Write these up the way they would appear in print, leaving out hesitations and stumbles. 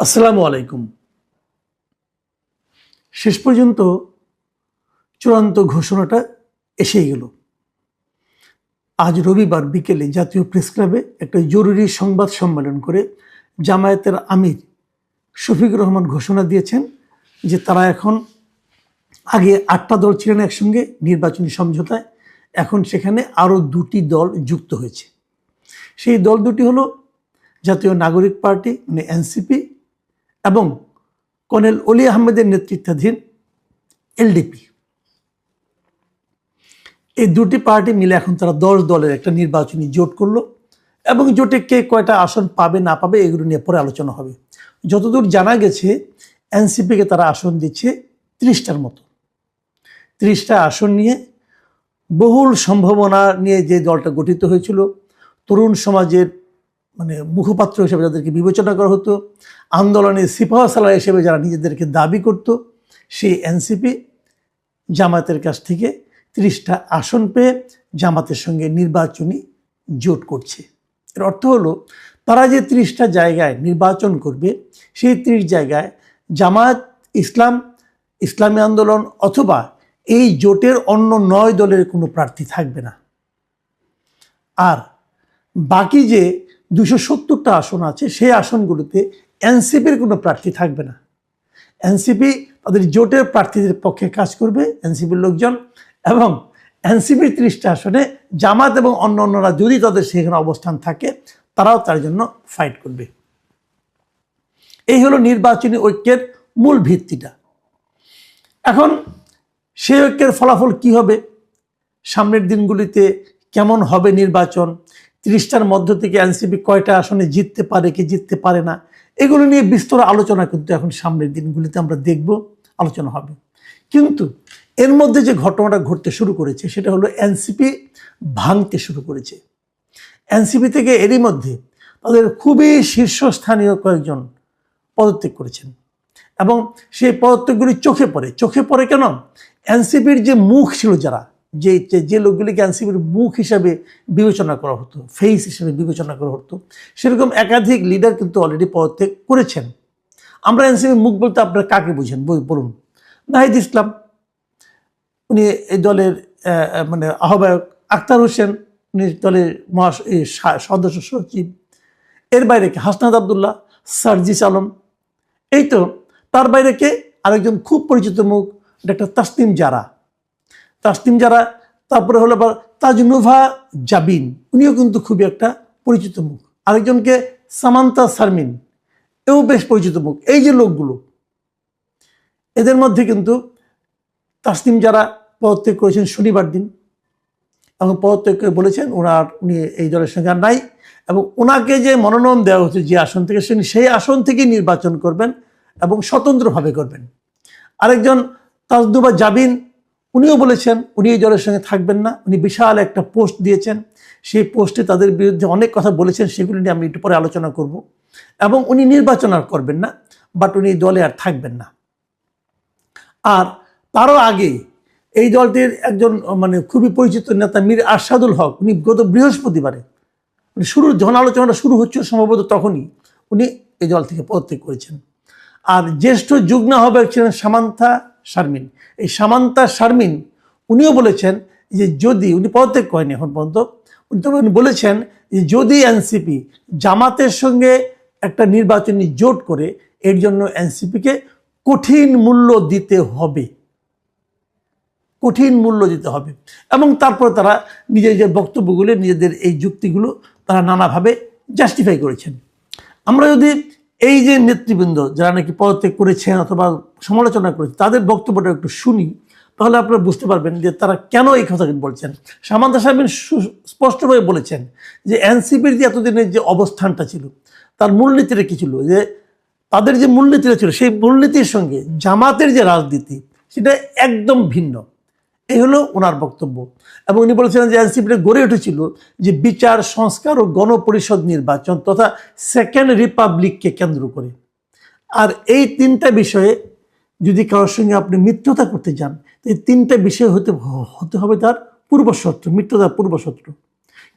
আসসালামু আলাইকুম। শেষ পর্যন্ত চূড়ান্ত ঘোষণাটা এসেই গেল। আজ রবিবার বিকেলে জাতীয় প্রেস ক্লাবে একটা জরুরি সংবাদ সম্মেলন করে জামায়াতের আমির শফিকুর রহমান ঘোষণা দিয়েছেন যে তারা এখন, আগে 8টা দল ছিলেন একসঙ্গে নির্বাচনী সমঝোতায়, এখন সেখানে আরও 2টি দল যুক্ত হয়েছে। সেই দল দুটি হলো জাতীয় নাগরিক পার্টি মানে এনসিপি এবং কর্নেল অলি আহমেদের নেতৃত্বাধীন এলডিপি। এই দুটি পার্টি মিলে এখন তারা 10 দলের একটা নির্বাচনী জোট করলো এবং জোটে কে কয়টা আসন পাবে না পাবে এগুলো নিয়ে পরে আলোচনা হবে। যতদূর জানা গেছে এনসিপিকে তারা আসন দিচ্ছে 30টার মতো। 30টা আসন নিয়ে বহুল সম্ভাবনা নিয়ে যে দলটা গঠিত হয়েছিল, তরুণ সমাজের মুখপাত্র হিসেবে যাদেরকে বিবেচনা করা হতো, আন্দোলনের সিপাহসালার হিসেবে যারা নিজেদেরকে দাবি করত, সেই এনসিপি জামাতের কাছ থেকে 30টা আসন পেয়ে জামাতের সঙ্গে নির্বাচনী জোট করছে। এর অর্থ হলো তারা যে 30টা জায়গায় নির্বাচন করবে, সেই 30 জায়গায় জামাত, ইসলামী আন্দোলন অথবা এই জোটের অন্য 9 দলের কোনো প্রার্থী থাকবে না। আর বাকি যে 270টা আসন আছে সেই আসনগুলোতে এনসিপির কোনো প্রার্থী থাকবে না। এনসিপি তাদের জোটের প্রার্থীদের পক্ষে কাজ করবে, এনসিপির লোকজন, এবং এনসিপির 30টা আসনে জামাত এবং অন্যরা যদি তাদের সেখানে অবস্থান থাকে তারাও তার জন্য ফাইট করবে। এই হলো নির্বাচনী ঐক্যের মূল ভিত্তিটা। এখন সেই ঐক্যের ফলাফল কি হবে, সামনের দিনগুলিতে কেমন হবে নির্বাচন, 30টার মধ্য থেকে এনসিপি কয়টা আসনে জিততে পারে কি জিততে পারে না, এগুলো নিয়ে বিস্তর আলোচনা কিন্তু এখন সামনের দিনগুলিতে আমরা দেখব, আলোচনা হবে। কিন্তু এর মধ্যে যে ঘটনাটা ঘটতে শুরু করেছে সেটা হলো এনসিপি ভাঙতে শুরু করেছে। এনসিপি থেকে এরই মধ্যে তাদের খুবই শীর্ষস্থানীয় কয়েকজন পদত্যাগ করেছেন এবং সেই পদত্যাগগুলি চোখে পড়ে কেন, এনসিপির যে মুখ ছিল, যারা যে লোকগুলিকে এনসিপির মুখ হিসাবে বিবেচনা করা হতো, ফেস হিসেবে বিবেচনা করা হতো, সেরকম একাধিক লিডার কিন্তু অলরেডি পদত্যাগ করেছেন। আমরা এনসিপির মুখ বলতে আপনারা কাকে বুঝেন বলুন? নাহিদ ইসলাম, উনি এই দলের আহ্বায়ক, আখতার হোসেন উনি দলের সদস্য সচিব, এর বাইরে কে হাসনাত আবদুল্লাহ, সার্জিস আলম, এই তো। তার বাইরে কে আরেকজন খুব পরিচিত মুখ, ডাক্তার তাসনিম জারা, তারপরে হলো আবার তাজনুভা জাবিন, উনিও কিন্তু খুবই একটা পরিচিত মুখ। আরেকজনকে সামান্তা শারমিন, এও বেশ পরিচিত মুখ। এই যে লোকগুলো, এদের মধ্যে কিন্তু তাসনিম জারা পদত্যাগ করেছেন শনিবার দিন এবং পদত্যাগ করে বলেছেন উনি এই দলের সঙ্গে আর নাই, এবং ওনাকে যে মনোনয়ন দেওয়া হচ্ছে যে আসন থেকে, সেই আসন থেকেই নির্বাচন করবেন এবং স্বতন্ত্রভাবে করবেন। আরেকজন তাজনুভা জাবিন, উনিও বলেছেন উনি এই দলের সঙ্গে থাকবেন না। উনি বিশাল একটা পোস্ট দিয়েছেন, সেই পোস্টে তাদের বিরুদ্ধে অনেক কথা বলেছেন, সেগুলি নিয়ে আমি একটু পরে আলোচনা করব। এবং উনি নির্বাচন আর করবেন না, বাট উনি দলে আর থাকবেন না। আর তারও আগে এই দলটির একজন খুবই পরিচিত নেতা মীর আরশাদুল হক, উনি গত বৃহস্পতিবারে যখন আলোচনাটা শুরু হচ্ছিল সম্ভবত তখনই উনি এই দল থেকে পদত্যাগ করেছেন। আর জ্যেষ্ঠ যুগ্ম আহ্বায়ক ছিলেন সামান্তা শারমিন। এই সামান্তা শারমিন উনিও বলেছেন যে যদি, উনি পদত্যাগ করেনি এখন পর্যন্ত, উনি বলেছেন যে যদি এনসিপি জামাতের সঙ্গে একটা নির্বাচনী জোট করে, এর জন্য এনসিপিকে কঠিন মূল্য দিতে হবে এবং তারপর তারা নিজেদের বক্তব্যগুলো, নিজেদের এই যুক্তিগুলো তারা নানাভাবে জাস্টিফাই করেছেন। আমরা যদি এই যে নেতৃবৃন্দ যারা নাকি পদত্যাগ করেছেন অথবা সমালোচনা করেছেন তাদের বক্তব্যটা একটু শুনি, তাহলে আপনারা বুঝতে পারবেন যে তারা কেন এই কথা বলছেন। সামান্তা শারমিন স্পষ্টভাবে বলেছেন যে এনসিপির যে এতদিনের যে অবস্থানটা ছিল, তার মূলনীতিটা কী ছিল, যে তাদের যে মূলনীতিটা ছিল সেই মূলনীতির সঙ্গে জামাতের যে রাজনীতি সেটা একদম ভিন্ন। এই হলো ওনার বক্তব্য। এবং উনি বলেছিলেন যে এনসিপিটা গড়ে উঠেছিল যে বিচার, সংস্কার ও গণপরিষদ নির্বাচন তথা সেকেন্ড রিপাবলিককে কেন্দ্র করে। আর এই 3টা বিষয়ে যদি কারোর সঙ্গে আপনি মিত্রতা করতে যান, এই 3টা বিষয় হতে হবে তার পূর্বশর্ত, মিত্রতার পূর্বশর্ত।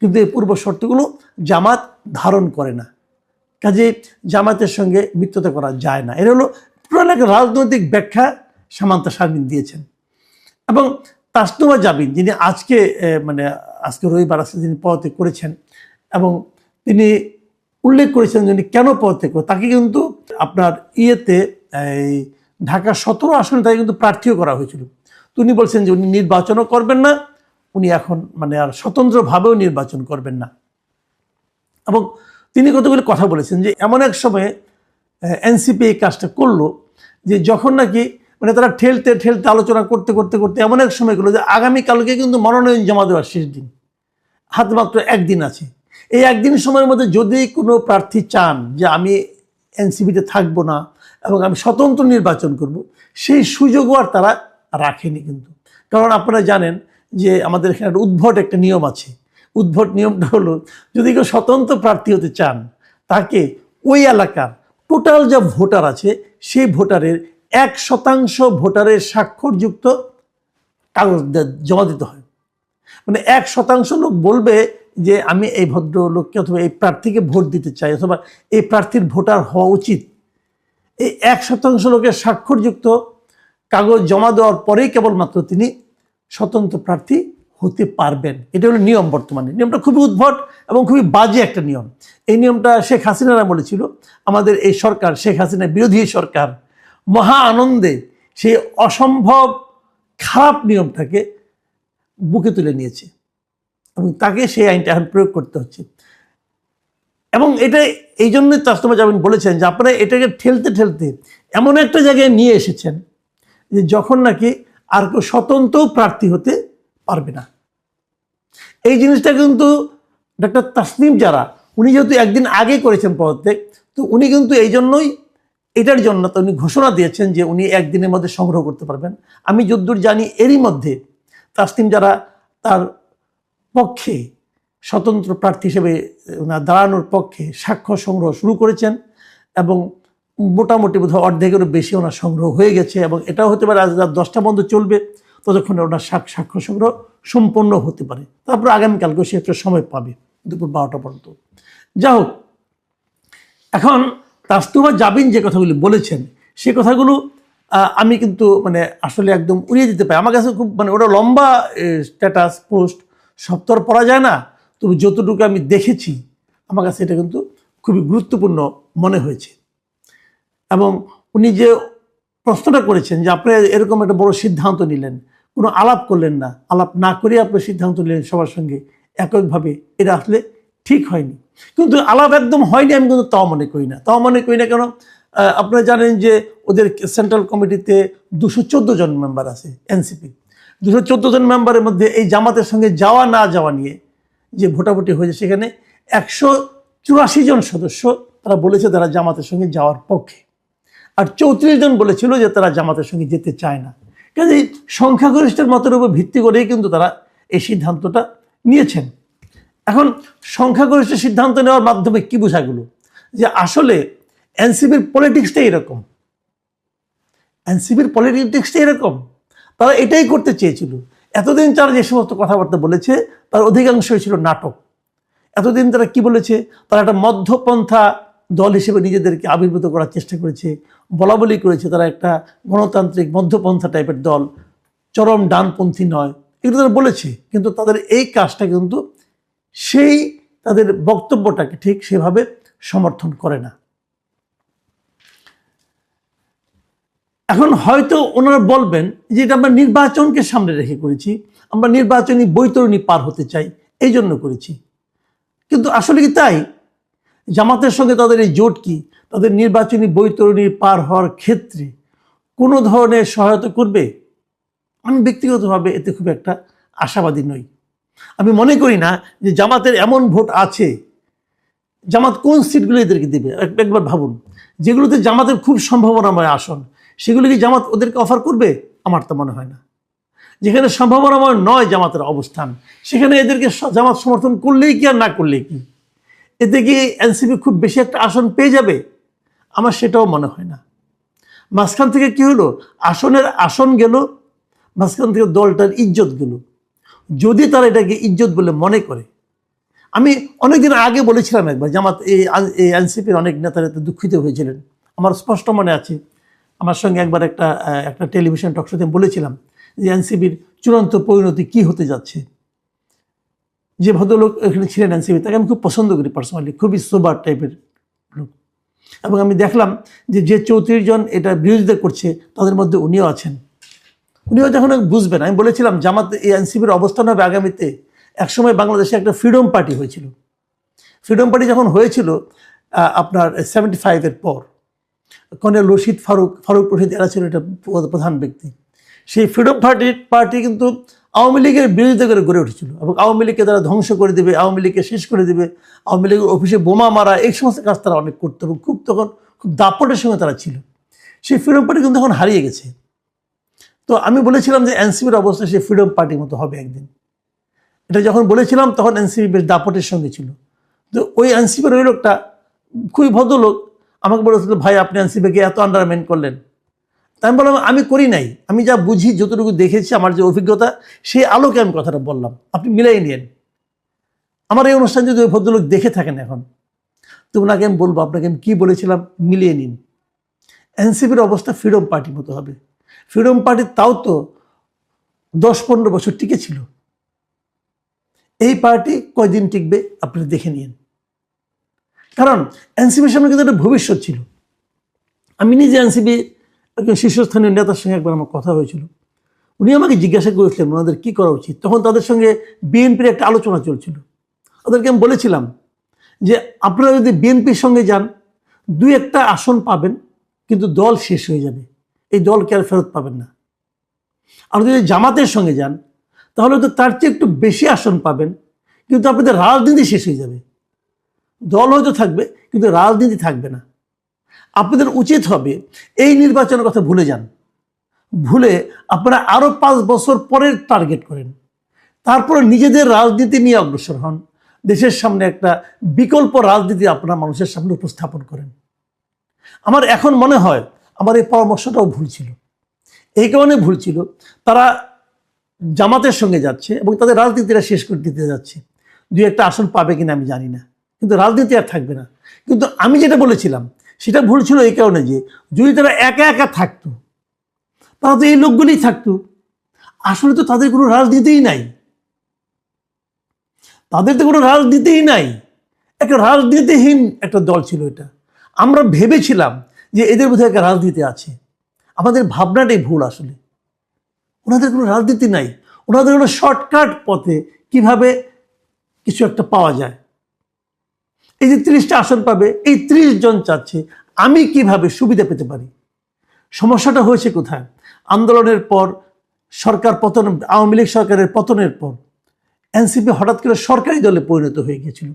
কিন্তু এই পূর্বশর্তগুলো জামাত ধারণ করে না। কাজে জামাতের সঙ্গে মিত্রতা করা যায় না। এটা হলো পুরান একটা রাজনৈতিক ব্যাখ্যা সামান্তা শারমিন দিয়েছেন। এবং তাসনুমা জাবিন যিনি আজকে আজকে রবিবার আজকে যিনি পদত্যাগ করেছেন এবং তিনি উল্লেখ করেছেন যিনি কেন পদত্যাগ করে, তাকে কিন্তু আপনার এই ঢাকা 17 আসনে তাকে কিন্তু প্রার্থীও করা হয়েছিল। তো উনি বলছেন যে উনি নির্বাচনও করবেন না, উনি এখন আর স্বতন্ত্রভাবেও নির্বাচন করবেন না। এবং তিনি কতগুলো কথা বলেছেন যে এমন এক সময়ে এনসিপি এই কাজটা করলো যে যখন নাকি তারা ঠেলতে ঠেলতে আলোচনা করতে করতে করতে এমন এক সময় গেলো যে আগামীকালকে কিন্তু মনোনয়ন জমা দেওয়ার শেষ দিন, হাতে মাত্র একদিন আছে। এই একদিন সময়ের মধ্যে যদি কোনো প্রার্থী চান যে আমি এনসিপিতে থাকবো না এবং আমি স্বতন্ত্র নির্বাচন করব, সেই সুযোগও আর তারা রাখেনি কিন্তু। কারণ আপনারা জানেন যে আমাদের এখানে একটা উদ্ভট একটা নিয়ম আছে। উদ্ভট নিয়মটা হলো যদি কেউ স্বতন্ত্র প্রার্থী হতে চান তাকে ওই এলাকার টোটাল যা ভোটার আছে সেই ভোটারের 1% ভোটারের স্বাক্ষরযুক্ত কাগজ জমা দিতে হয়। 1% লোক বলবে যে আমি এই ভদ্রলোককে অথবা এই প্রার্থীকে ভোট দিতে চাই অথবা এই প্রার্থীর ভোটার হওয়া উচিত। এই 1% লোকের স্বাক্ষরযুক্ত কাগজ জমা দেওয়ার পরেই কেবলমাত্র তিনি স্বতন্ত্র প্রার্থী হতে পারবেন। এটা হলো নিয়ম। বর্তমানে নিয়মটা খুবই উদ্ভট এবং খুবই বাজে একটা নিয়ম। এই নিয়মটা শেখ হাসিনারা বলেছিল, আমাদের এই সরকার শেখ হাসিনা বিরোধী সরকার মহা আনন্দে সেই অসম্ভব খারাপ নিয়মটাকে বুকে তুলে নিয়েছে এবং তাকে সেই আইনটা এখন প্রয়োগ করতে হচ্ছে। এবং এটা এই জন্যই তাসনুমা জাবিন বলেছেন যে আপনারা এটাকে ঠেলতে ঠেলতে এমন একটা জায়গায় নিয়ে এসেছেন যে যখন নাকি আর কেউ স্বতন্ত্র প্রার্থী হতে পারবে না। এই জিনিসটা কিন্তু ডক্টর তাসনিম যারা উনি যেহেতু একদিন আগে করেছেন পদত্যাগ, তো উনি কিন্তু এই জন্যই এটার জন্য তো উনি ঘোষণা দিয়েছেন যে উনি একদিনের মধ্যে সংগ্রহ করতে পারবেন। আমি যদ্দূর জানি এরই মধ্যে তাসনিম যারা তার পক্ষে স্বতন্ত্র প্রার্থী হিসেবে দাঁড়ানোর পক্ষে স্বাক্ষর সংগ্রহ শুরু করেছেন এবং মোটামুটি বোধহয় অর্ধেকেরও বেশি ওনার সংগ্রহ হয়ে গেছে। এবং এটাও হতে পারে আজ রাত 10টা পর্যন্ত চলবে, ততক্ষণে ওনার স্বাক্ষর সংগ্রহ সম্পন্ন হতে পারে। তারপর আগামীকালকে সে একটা সময় পাবে দুপুর 12টা পর্যন্ত। যা হোক, এখন তাসনুমা জাবিন যে কথাগুলি বলেছেন সে কথাগুলো আমি কিন্তু আসলে একদম উড়িয়ে দিতে পারি। আমার কাছে খুব ওটা লম্বা স্ট্যাটাস পোস্ট সব তো আর পড়া যায় না, তবে যতটুকু আমি দেখেছি আমার কাছে এটা কিন্তু খুবই গুরুত্বপূর্ণ মনে হয়েছে। এবং উনি যে প্রশ্নটা করেছেন যে আপনি এরকম একটা বড় সিদ্ধান্ত নিলেন, কোনো আলাপ করলেন না, আলাপ না করে আপনি সিদ্ধান্ত নিলেন সবার সঙ্গে এককভাবে, এটা আসলে ঠিক হয়নি। কিন্তু আলাপ একদম হয়নি আমি কিন্তু তাও মনে করি না। কেন আপনারা জানেন যে ওদের সেন্ট্রাল কমিটিতে 214 জন মেম্বার আছে এনসিপি। 214 জন মেম্বারের মধ্যে এই জামাতের সঙ্গে যাওয়া না যাওয়া নিয়ে যে ভোটাভুটি হয়েছে সেখানে 184 জন সদস্য তারা বলেছে তারা জামাতের সঙ্গে যাওয়ার পক্ষে, আর 34 জন বলেছিল যে তারা জামাতের সঙ্গে যেতে চায় না। কাজে সংখ্যাগরিষ্ঠের মতের উপর ভিত্তি করেই কিন্তু তারা এই সিদ্ধান্তটা নিয়েছেন। এখন সংখ্যাগরিষ্ঠ সিদ্ধান্ত নেওয়ার মাধ্যমে কি বোঝা গেল যে আসলে এনসিপির পলিটিক্সটাই এরকম। তারা এটাই করতে চেয়েছিল। এতদিন তারা যে সমস্ত কথাবার্তা বলেছে তার অধিকাংশই ছিল নাটক। এতদিন তারা কি বলেছে, তারা একটা মধ্যপন্থা দল হিসেবে নিজেদেরকে আবির্ভূত করার চেষ্টা করেছে, বলা বলি করেছে তারা একটা গণতান্ত্রিক মধ্যপন্থা টাইপের দল, চরম ডানপন্থী নয়, এগুলো তারা বলেছে। কিন্তু তাদের এই কাজটা কিন্তু সেই তাদের বক্তব্যটাকে ঠিক সেভাবে সমর্থন করে না। এখন হয়তো ওনারা বলবেন যে এটা আমরা নির্বাচনকে সামনে রেখে করেছি, আমরা নির্বাচনী বৈতরণী পার হতে চাই এই জন্য করেছি। কিন্তু আসলে কি তাই? জামাতের সঙ্গে তাদের এই জোট কি তাদের নির্বাচনী বৈতরণী পার হওয়ার ক্ষেত্রে কোনো ধরনের সহায়তা করবে? আমি ব্যক্তিগতভাবে এতে খুব একটা আশাবাদী নই। আমি মনে করি না যে জামাতের এমন ভোট আছে, জামাত কোন সিটগুলো এদেরকে দেবে একবার ভাবুন। যেগুলোতে জামাতের খুব সম্ভাবনাময় আসন সেগুলো কি জামাত ওদেরকে অফার করবে? আমার তো মনে হয় না। যেখানে সম্ভাবনাময় নয় জামাতের অবস্থান সেখানে এদেরকে জামাত সমর্থন করলেই কি আর না করলেই কি, এতে কি এনসিপি খুব বেশি একটা আসন পেয়ে যাবে? আমার সেটাও মনে হয় না। মাঝখান থেকে কি হলো, আসন গেল, মাঝখান থেকে দলটার ইজ্জত গেল। যদি তারা এটাকে ইজ্জত বলে মনে করে, আমি অনেকদিন আগে বলেছিলাম একবার জামাত এই এনসিপির অনেক নেতারা দুঃখিত হয়েছিলেন, আমার স্পষ্ট মনে আছে। আমার সঙ্গে একবার একটা টেলিভিশন টকশোতে বলেছিলাম যে এনসিপির চূড়ান্ত পরিণতি কি হতে যাচ্ছে। যে ভদ্রলোক এখানে ছিলেন এনসিপি, তাকে আমি খুব পছন্দ করি পার্সোনালি, খুবই সোবার টাইপের লোক। এবং আমি দেখলাম যে 34 জন এটা বিরোধিতা করছে তাদের মধ্যে উনিও আছেন। উনিও যখন বুঝবেন, আমি বলেছিলাম জামাত এই এনসিপির অবস্থান হবে আগামীতে। একসময় বাংলাদেশে একটা ফ্রিডম পার্টি হয়েছিল। ফ্রিডম পার্টি যখন হয়েছিল আপনার 75-এর পর, কর্নেল রশিদ ফারুক রশিদ এরা ছিল এটা প্রধান ব্যক্তি। সেই ফ্রিডম পার্টি কিন্তু আওয়ামী লীগের বিরোধিতা করে গড়ে উঠেছিল এবং আওয়ামী লীগকে তারা ধ্বংস করে দেবে, আওয়ামী লীগকে শেষ করে দেবে, আওয়ামী লীগের অফিসে বোমা মারা, এই সমস্ত কাজ তারা অনেক করতো এবং তখন খুব দাপটের সঙ্গে তারা ছিল। সেই ফ্রিডম পার্টি কিন্তু এখন হারিয়ে গেছে। তো আমি বলেছিলাম যে এনসিপির অবস্থা সেই ফ্রিডম পার্টির মতো হবে একদিন। এটা যখন বলেছিলাম তখন এনসিপি বেশ দাপটের সঙ্গে ছিল। তো ওই এনসিপির ওই লোকটা খুবই ভদ্রলোক, আমাকে বলেছিল ভাই আপনি এনসিপিকে এত আন্ডারমাইন করলেন। তাই আমি বললাম আমি করি নাই, আমি যা বুঝি, যতটুকু দেখেছি, আমার যে অভিজ্ঞতা, সেই আলোকে আমি কথাটা বললাম, আপনি মিলাই নিয়েন। আমার এই অনুষ্ঠান যদি ওই ভদ্রলোক দেখে থাকেন এখন, তো ওনাকে আমি বলবো আপনাকে আমি কী বলেছিলাম মিলিয়ে নিন। এনসিপির অবস্থা ফ্রিডম পার্টির মতো হবে। ফ্রিডম পার্টি তাও তো 10-15 বছর টিকে ছিল। এই পার্টি কয়দিন টিকবে আপনি দেখে নিন। কারণ এনসিপির সামনে কিন্তু একটা ভবিষ্যৎ ছিল। আমি নিজে এনসিপি একজন শীর্ষস্থানীয় নেতার সঙ্গে একবার আমার কথা হয়েছিল। উনি আমাকে জিজ্ঞাসা করেছিলেন ওনাদের কী করা উচিত। তখন তাদের সঙ্গে বিএনপির একটা আলোচনা চলছিল। ওদেরকে আমি বলেছিলাম যে আপনারা যদি বিএনপির সঙ্গে যান 2-1টা আসন পাবেন, কিন্তু দল শেষ হয়ে যাবে, এই দলকে আর ফেরত পাবেন না। আর যদি জামাতের সঙ্গে যান তাহলে তো তার চেয়ে একটু বেশি আসন পাবেন, কিন্তু আপনাদের রাজনীতি শেষ হয়ে যাবে। দল হয়তো থাকবে কিন্তু রাজনীতি থাকবে না। আপনাদের উচিত হবে এই নির্বাচনের কথা ভুলে যান, ভুলে আপনারা আরও 5 বছর পরের টার্গেট করেন, তারপরে নিজেদের রাজনীতি নিয়ে অগ্রসর হন, দেশের সামনে একটা বিকল্প রাজনীতি আপনারা মানুষের সামনে উপস্থাপন করেন। আমার এখন মনে হয় আমার এই পরামর্শটাও ভুল ছিল। এই কারণে ভুল ছিল, তারা জামাতের সঙ্গে যাচ্ছে এবং তাদের রাজনীতিটা শেষ করে দিতে যাচ্ছে। 2-1টা আসন পাবে কিনা আমি জানি না, কিন্তু রাজনীতি আর থাকবে না। কিন্তু আমি যেটা বলেছিলাম সেটা ভুল ছিল এই কারণে যে যদি তারা একা একা থাকতো তারা তো এই লোকগুলোই থাকতো। আসলে তো তাদের কোনো রাজনীতিই নাই, তাদের তো কোনো রাজনীতিই নাই, একটা রাজনীতিহীন একটা দল ছিল এটা। আমরা ভেবেছিলাম যে এদের মধ্যে একটা রাজনীতি আছে, আমাদের ভাবনাটাই ভুল। আসলে ওনাদের কোনো রাজনীতি নাই, ওনাদের কোনো শর্টকাট পথে কিভাবে কিছু একটা পাওয়া যায়। এই যে 30টা আসন পাবে, এই 30 জন চাচ্ছে আমি কিভাবে সুবিধা পেতে পারি। সমস্যাটা হয়েছে কোথায়? আন্দোলনের পর সরকার পতন, আওয়ামী লীগ সরকারের পতনের পর এনসিপি হঠাৎ করে সরকারি দলে পরিণত হয়ে গিয়েছিল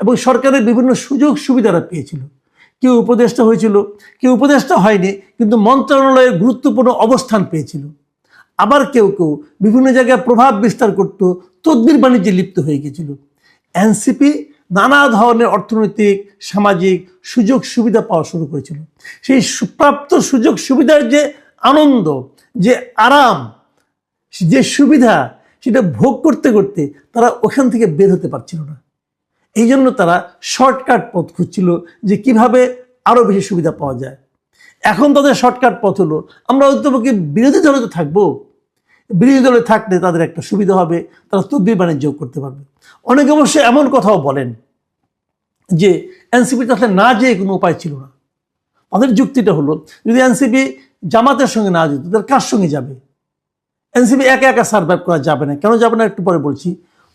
এবং সরকারের বিভিন্ন সুযোগ সুবিধারা পেয়েছিল। কেউ উপদেষ্টা হয়েছিল, কেউ উপদেষ্টা হয়নি কিন্তু মন্ত্রণালয়ের গুরুত্বপূর্ণ অবস্থান পেয়েছিল। আবার কেউ কেউ বিভিন্ন জায়গায় প্রভাব বিস্তার করত, তদবির বাণিজ্যে লিপ্ত হয়ে গিয়েছিল। এনসিপি নানা ধরনের অর্থনৈতিক সামাজিক সুযোগ সুবিধা পাওয়া শুরু করেছিল। সেই প্রাপ্ত সুযোগ সুবিধার যে আনন্দ, যে আরাম, যে সুবিধা, সেটা ভোগ করতে করতে তারা ওখান থেকে বের হতে পারছিল না। এই জন্য তারা শর্টকাট পথ খুঁজছিল যে কিভাবে আরও বেশি সুবিধা পাওয়া যায়। এখন তাদের শর্টকাট পথ হলো আমরা অন্তপক্ষে বিরোধী দলে তো থাকবো, বিরোধী দলে থাকলে তাদের একটা সুবিধা হবে, তারা তদবির বাণিজ্য করতে পারবে। অনেকে অবশ্য এমন কথাও বলেন যে এনসিপি আসলে না যেয়ে কোনো উপায় ছিল না। তাদের যুক্তিটা হলো যদি এনসিপি জামাতের সঙ্গে না যেত তাহলে কার সঙ্গে যাবে? এনসিপি একা একা সার্ভাইভ করা যাবে না। কেন যাবে না একটু পরে বলছি।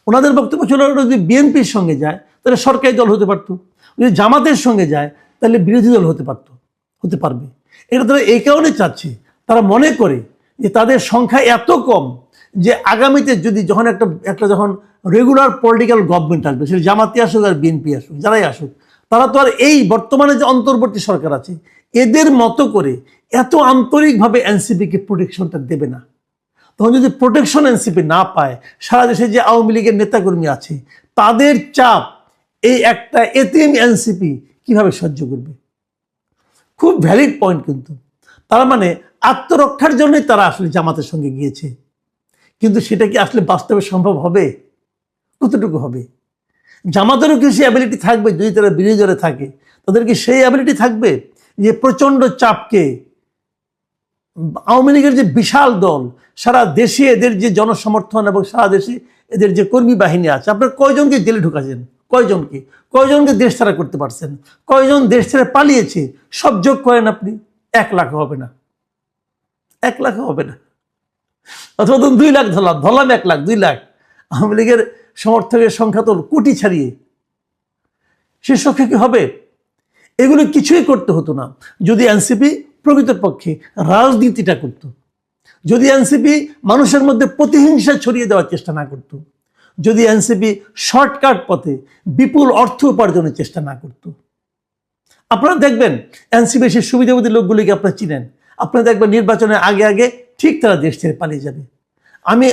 ওনাদের বক্তব্য ছিল যদি বিএনপির সঙ্গে যায় তাহলে সরকারি দল হতে পারতো, যদি জামাতের সঙ্গে যায় তাহলে বিরোধী দল হতে পারবে। এটা তারা এই কারণে চাচ্ছে, তারা মনে করে যে তাদের সংখ্যা এত কম যে আগামীতে যদি যখন যখন রেগুলার পলিটিক্যাল গভর্নমেন্ট আসবে, সেটা জামাতি আসুক আর বিএনপি আসুক, যারাই আসুক, তারা তো আর এই বর্তমানে যে অন্তর্বর্তী সরকার আছে এদের মতো করে এত আন্তরিকভাবে এনসিপিকে প্রোটেকশনটা দেবে না। তখন যদি প্রোটেকশন এনসিপি না পায়, সারা দেশে যে আওয়ামী লীগের নেতাকর্মী আছে তাদের চাপ এই একটা এতিম এনসিপি কিভাবে সহ্য করবে? খুব ভ্যালিড পয়েন্ট। কিন্তু তারা মানে আত্মরক্ষার জন্যই তারা আসলে জামাতের সঙ্গে গিয়েছে, কিন্তু সেটা কি আসলে বাস্তবে সম্ভব হবে? কতটুকু হবে? জামাতেরও কি সেই অ্যাবিলিটি থাকবে? যদি তারা বিরোধী দলে থাকে, তাদের কি সেই অ্যাবিলিটি থাকবে যে প্রচণ্ড চাপকে, আওয়ামী লীগের যে বিশাল দল, সারা দেশে এদের যে জনসমর্থন এবং সারা দেশে এদের যে কর্মী বাহিনী আছে, আপনার কয়জনকে জেলে ঢুকাছেন? কয়জনকে দেশ ছাড়া করতে পারছেন? কয়জন দেশ ছেড়ে পালিয়েছে? সব যোগ করেন আপনি, 1 লাখ হবে না, 1 লাখ হবে না। অথবা 2 লাখ ধরলাম 1 লাখ, 2 লাখ। আওয়ামী লীগের সমর্থকের সংখ্যা তো কোটি ছাড়িয়ে, সে সংখ্যা কি হবে? এগুলো কিছুই করতে হতো না যদি এনসিপি প্রকৃতপক্ষে রাজনীতিটা করত, যদি এনসিপি মানুষের মধ্যে প্রতিহিংসা ছড়িয়ে দেওয়ার চেষ্টা না করত, যদি এনসিপি শর্টকাট পথে বিপুল অর্থ উপার্জনের চেষ্টা না করত। আপনারা দেখবেন এনসিপি সেই সুবিধাবাদী লোকগুলিকে আপনারা চিনেন, আপনারা দেখবেন নির্বাচনের আগে আগে ঠিক তারা দেশ ছেড়ে পালিয়ে যাবে। আমি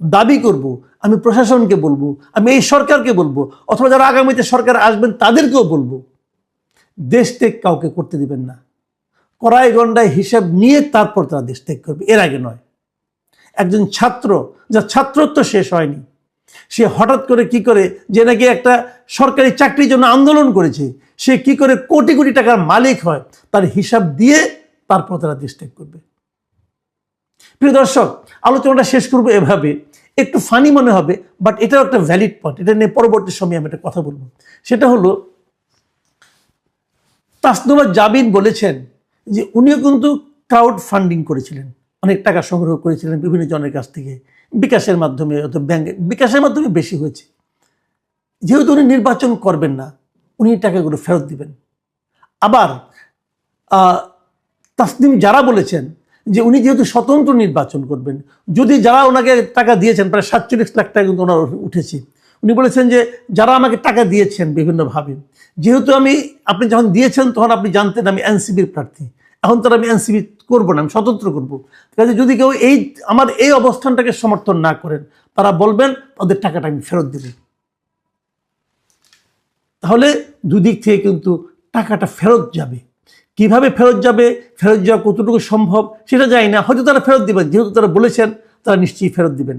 দাবি করব, আমি প্রশাসনকে বলবো, আমি এই সরকারকে বলবো, অথবা যারা আগামীতে সরকার আসবেন তাদেরকেও বলবো, দেশ ত্যাগ কাউকে করতে দিবেন না। কড়াই গন্ডায় হিসাব নিয়ে তারপর তারা দেশ ত্যাগ করবে, এর আগে নয়। একজন ছাত্র, যার ছাত্রত্ব শেষ হয়নি, সে হঠাৎ করে কি করে যে নাকি একটা সরকারি চাকরির জন্য আন্দোলন করেছে, সে কি করে কোটি কোটি টাকার মালিক হয়, তার হিসাব দিয়ে তারপর তারা দেশ ত্যাগ করবে। প্রিয় দর্শক, আলোচনাটা শেষ করবো এভাবে, একটু ফানি মনে হবে, বাট এটাও একটা ভ্যালিড পয়েন্ট। এটা নিয়ে পরবর্তী সময়ে আমি একটা কথা বলবো। সেটা হলো, তাসনুভা জাবিন বলেছেন যে উনিও কিন্তু ক্রাউড ফান্ডিং করেছিলেন, অনেক টাকা সংগ্রহ করেছিলেন বিভিন্ন জনের কাছ থেকে, বিকাশের মাধ্যমে, অথবা ব্যাংকে, বিকাশের মাধ্যমে বেশি হয়েছে। যেহেতু উনি নির্বাচন করবেন না, উনি টাকাগুলো ফেরত দিবেন। আবার তাসনিম যারা বলেছেন যে উনি যেহেতু স্বতন্ত্র নির্বাচন করবেন, যদি যারা ওনাকে টাকা দিয়েছেন, প্রায় 47 লাখ টাকা কিন্তু ওনার উঠেছে, উনি বলেছেন যে যারা আমাকে টাকা দিয়েছেন বিভিন্নভাবে, যেহেতু আপনি যখন দিয়েছেন তখন আপনি জানতেন আমি এনসিপির প্রার্থী, এখন তো আমি এনসিপি করবো না, আমি স্বতন্ত্র করবো। কাজে যদি কেউ আমার এই অবস্থানটাকে সমর্থন না করেন, তারা বলবেন তাদের টাকাটা আমি ফেরত দেব। তাহলে দুদিক থেকে কিন্তু টাকাটা ফেরত যাবে। কিভাবে ফেরত যাবে, ফেরত যাওয়া কতটুকু সম্ভব সেটা জানি না, হয়তো তারা ফেরত দিবেন, যেহেতু তারা বলেছেন তারা নিশ্চয়ই ফেরত দিবেন।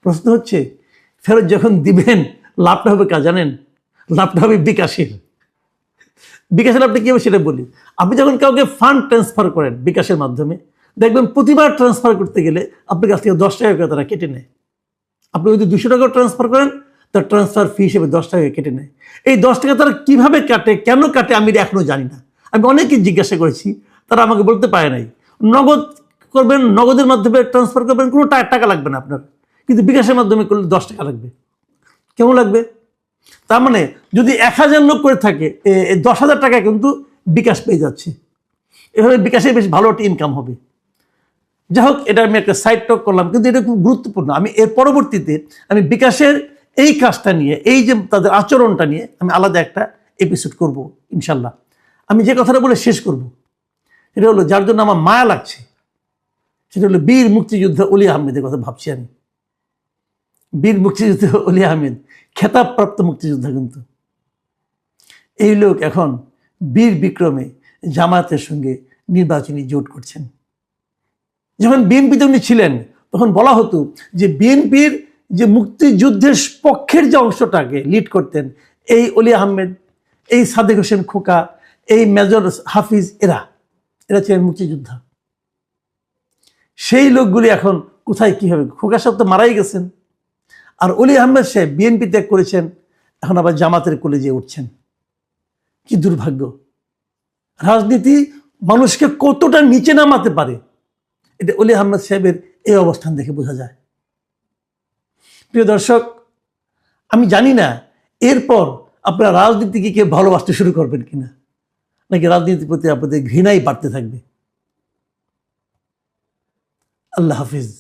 প্রশ্ন হচ্ছে, ফেরত যখন দিবেন লাভটা হবে কাজ জানেন? লাভটা হবে বিকাশের। বিকাশের লাভটা কী হবে সেটা বলি। আপনি যখন কাউকে ফান্ড ট্রান্সফার করেন বিকাশের মাধ্যমে, দেখবেন প্রতিবার ট্রান্সফার করতে গেলে আপনার কাছ থেকে 10 টাকা করে তারা কেটে নেয়। আপনি যদি 200 টাকা ট্রান্সফার করেন, তার ট্রান্সফার ফি হিসেবে 10 টাকা কেটে নেয়। এই 10 টাকা তারা কীভাবে কাটে, কেন কাটে, আমি এখনও জানি না। আমি অনেকে জিজ্ঞাসা করেছি, তারা আমাকে বলতে পারে নাই। নগদ করবেন, নগদের মাধ্যমে ট্রান্সফার করবেন, কোনো টাকা লাগবে না আপনার, কিন্তু বিকাশের মাধ্যমে করলে 10 টাকা লাগবে। কেমন লাগবে? তার মানে যদি 1000 লোক করে থাকে, 10,000 টাকা কিন্তু বিকাশ পেয়ে যাচ্ছে। এভাবে বিকাশে বেশ ভালো একটা ইনকাম হবে। যাই হোক, এটা আমি একটা সাইড টক করলাম, কিন্তু এটা খুব গুরুত্বপূর্ণ। আমি এর পরবর্তীতে আমি বিকাশের এই কাজটা নিয়ে, এই যে তাদের আচরণটা নিয়ে আমি আলাদা একটা এপিসোড করব ইনশাল্লাহ। আমি যে কথাটা বলে শেষ করব, সেটা হলো, যার জন্য আমার মায়া লাগছে, সেটা হলো বীর মুক্তিযোদ্ধা অলি আহমেদের কথা ভাবছি আমি। বীর মুক্তিযোদ্ধা অলি আহমেদ খেতাবপ্রাপ্ত মুক্তিযোদ্ধা, কিন্তু এই লোক এখন বীর বিক্রমে জামায়াতের সঙ্গে নির্বাচনী জোট করছেন। যখন বিএনপিতে উনি ছিলেন, তখন বলা হতো যে বিএনপির যে মুক্তিযুদ্ধের পক্ষের যে অংশটাকে লিড করতেন এই অলি আহমেদ, এই সাদেক হোসেন খোকা, এই মেজর হাফিজ, এরা ছিলেন মুক্তিযোদ্ধা। সেই লোকগুলি এখন কোথায় কি হবে? খোকা সাহেব তো মারাই গেছেন, আর অলি আহমেদ সাহেব বিএনপি ত্যাগ করেছেন, এখন আবার জামাতের কোলে যেয়ে উঠছেন। কি দুর্ভাগ্য! রাজনীতি মানুষকে কতটা নিচে নামাতে পারে, এটা অলি আহমেদ সাহেবের এই অবস্থান দেখে বোঝা যায়। প্রিয় দর্শক, আমি জানি না এরপর আপনারা রাজনীতিকে কেউ ভালোবাসতে শুরু করবেন কিনা, নাকি রাজনীতির প্রতি আপনাদের ঘৃণাই বাড়তে থাকবে। আল্লাহ হাফিজ।